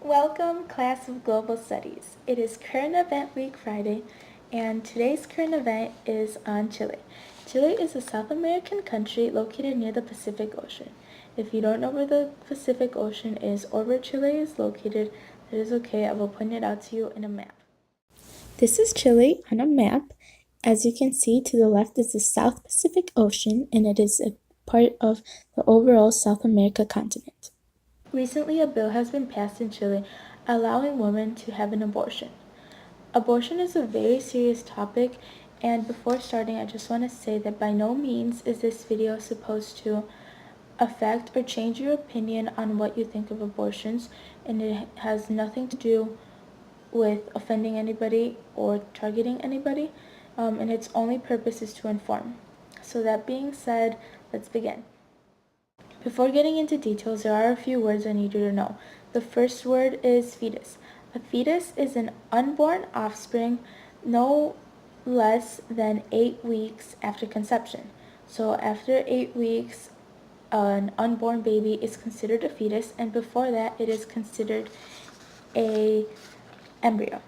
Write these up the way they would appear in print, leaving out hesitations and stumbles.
Welcome, class of Global Studies. It is Current Event Week Friday, and today's current event is on Chile. Chile is a South American country located near the Pacific Ocean. If you don't know where the Pacific Ocean is or where Chile is located, that is okay. I will point it out to you in a map. This is Chile on a map. As you can see, to the left is the South Pacific Ocean, and it is a part of the overall South America continent. Recently, a bill has been passed in Chile allowing women to have an abortion. Abortion is a very serious topic, and before starting, I just want to say that by no means is this video supposed to affect or change your opinion on what you think of abortions, and it has nothing to do with offending anybody or targeting anybody, and its only purpose is to inform. So that being said, let's begin. Before getting into details, there are a few words I need you to know. The first word is fetus. A fetus is an unborn offspring no less than 8 weeks after conception. So after 8 weeks, an unborn baby is considered a fetus, and before that, it is considered a embryo.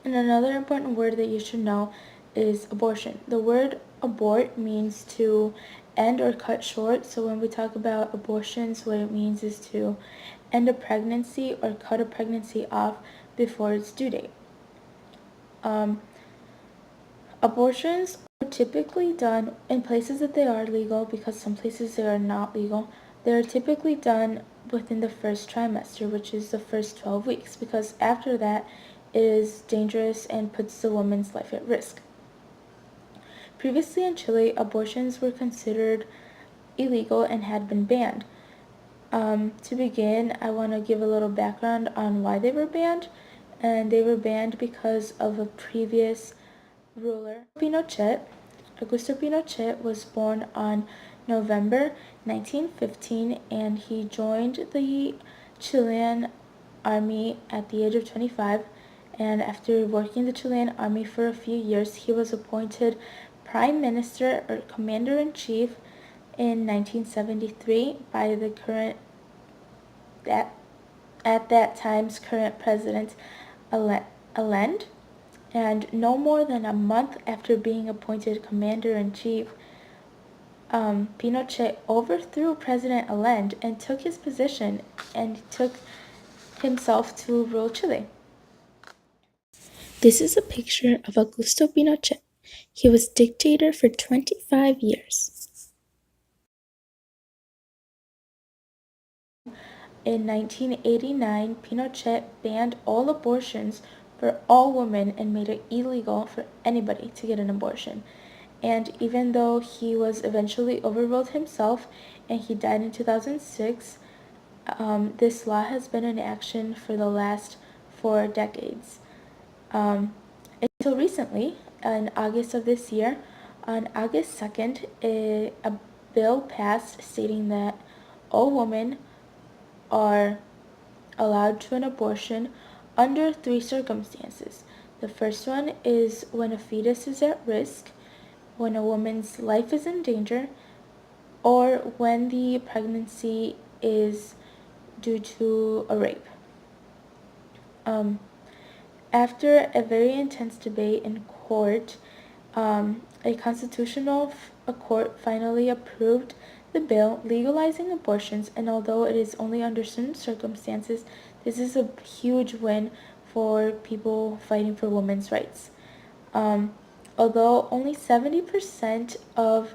And another important word that you should know is abortion. The word abort means to end or cut short. So when we talk about abortions, what it means is to end a pregnancy or cut a pregnancy off before its due date. Abortions are typically done in places that they are legal, because some places they are not legal. They are typically done within the first trimester, which is the first 12 weeks, because after that it is dangerous and puts the woman's life at risk. Previously in Chile, abortions were considered illegal and had been banned. To begin, I want to give a little background on why they were banned. And they were banned because of a previous ruler, Pinochet. Augusto Pinochet was born on November 1915, and he joined the Chilean army at the age of 25. And after working the Chilean army for a few years, he was appointed Prime Minister or Commander-in-Chief in 1973 by the at that time's current President Allende. And no more than a month after being appointed Commander-in-Chief, Pinochet overthrew President Allende and took his position and took himself to rule Chile. This is a picture of Augusto Pinochet. He was dictator for 25 years. In 1989, Pinochet banned all abortions for all women and made it illegal for anybody to get an abortion. And even though he was eventually overruled himself and he died in 2006, this law has been in action for the last 4 decades. Until recently, in August of this year, on August 2nd, a bill passed stating that all women are allowed to an abortion under 3 circumstances. The first one is when a fetus is at risk, when a woman's life is in danger, or when the pregnancy is due to a rape. After a very intense debate in court, a constitutional court finally approved the bill legalizing abortions, and although it is only under certain circumstances, this is a huge win for people fighting for women's rights. Although only 70% of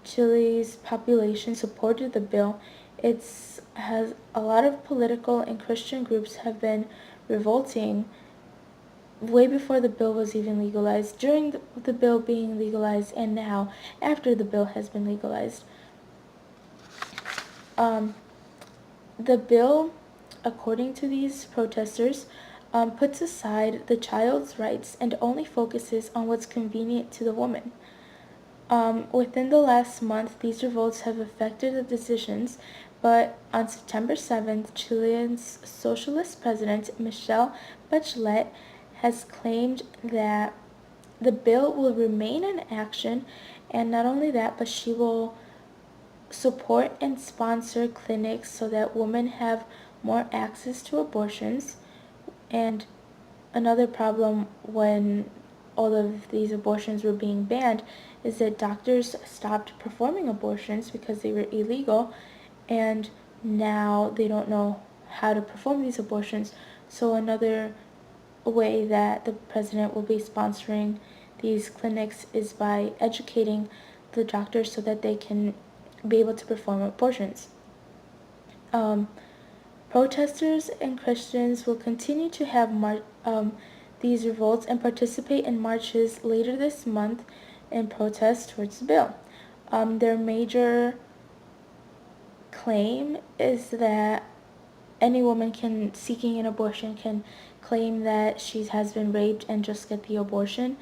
Chile's population supported the bill, it has a lot of political and Christian groups have been revolting way before the bill was even legalized, during the bill being legalized, and now after the bill has been legalized. The bill, according to these protesters, puts aside the child's rights and only focuses on what's convenient to the woman. Within the last month, these revolts have affected the decisions, but on September 7th, Chile's socialist president, Michelle Bachelet, has claimed that the bill will remain in action, and not only that, but she will support and sponsor clinics so that women have more access to abortions. And another problem when all of these abortions were being banned is that doctors stopped performing abortions because they were illegal, and now they don't know how to perform these abortions. So another way that the president will be sponsoring these clinics is by educating the doctors so that they can be able to perform abortions. Um, Protesters and Christians will continue to have these revolts and participate in marches later this month in protest towards the bill. Their major claim is that any woman seeking an abortion can claim that she has been raped and just get the abortion.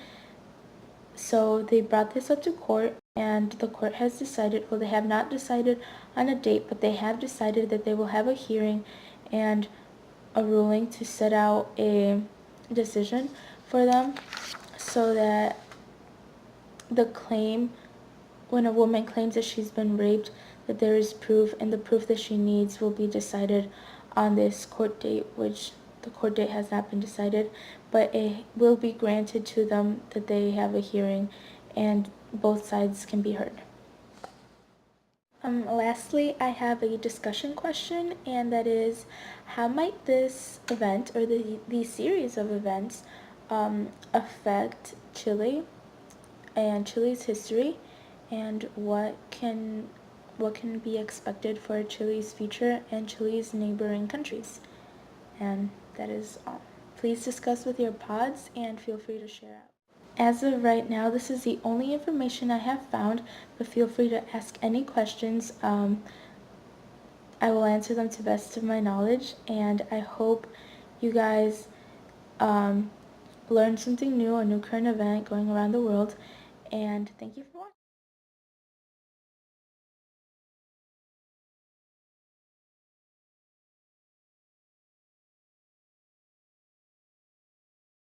So they brought this up to court, and the court has decided, well, they have not decided on a date, but they have decided that they will have a hearing and a ruling to set out a decision for them, so that the claim, when a woman claims that she's been raped, that there is proof, and the proof that she needs will be decided on this court date, which the court date has not been decided, but it will be granted to them that they have a hearing and both sides can be heard. Lastly, I have a discussion question, and that is, how might this event or these series of events affect Chile and Chile's history, and what can be expected for Chile's future and Chile's neighboring countries? And that is all. Please discuss with your pods and feel free to share out. As of right now, this is the only information I have found, but feel free to ask any questions. I will answer them to the best of my knowledge, and I hope you guys learned something new, a new current event going around the world, and thank you for watching.